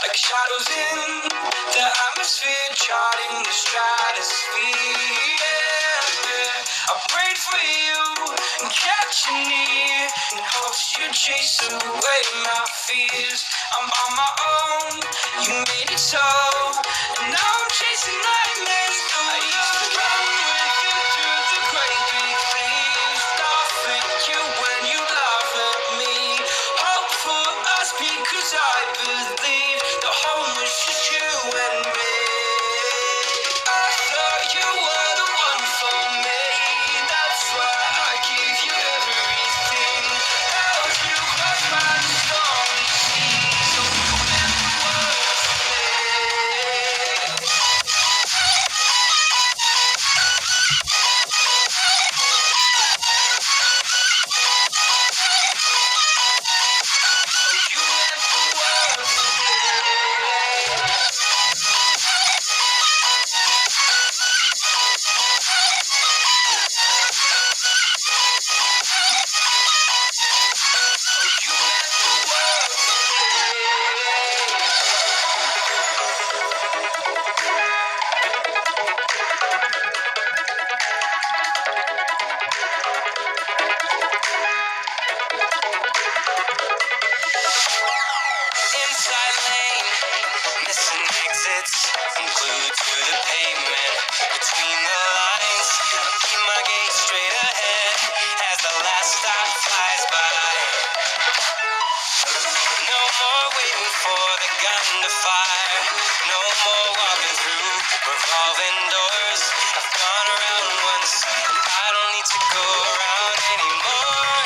Like shadows in the atmosphere, charting the stratosphere. Yeah. I prayed for you and kept you near in hopes you'd chase away my fears. I'm on my own, you made it so, and now I'm chasing nightmares. I used to run with you through the great big leaves, laugh at you when you laugh at me. Hope for us because I believe the home was just you and me. I thought you were the one for me. That's why I gave you everything. Held you close by the stormy seas. So you meant the world to me. You meant the world to me. You meant the world to me. Inside lane, missing exits. I'm glued to the pavement. Between the lines, I keep my gaze straight ahead as the last stop flies by. No more waiting for the gun to fire. No more walking through revolving doors. I've gone around once. I don't need to go around anymore.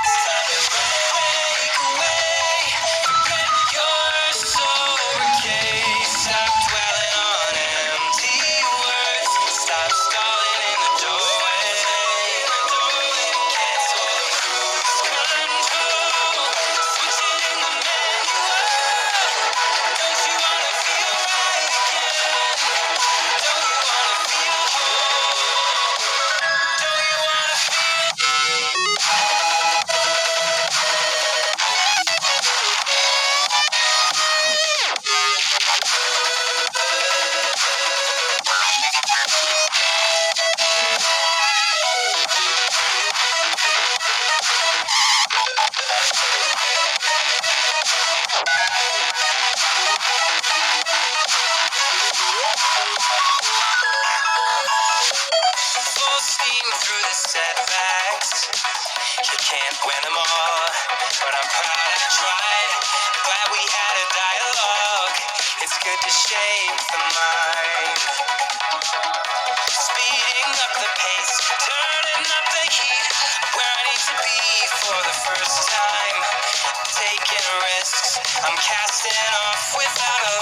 It's time to break away. Forget your sober case. Stop dwelling on empty words. Stop stalling in the doorway. Cancel the cruise control. Switching in the manual. Don't you wanna feel right again? Don't you wanna feel whole? Don't you wanna full steam through the setbacks? You can't win them all, but I'm proud I tried. Glad we had a dialogue. It's good to shape the mind. Speeding up the pace, turning up the heat. casting off without a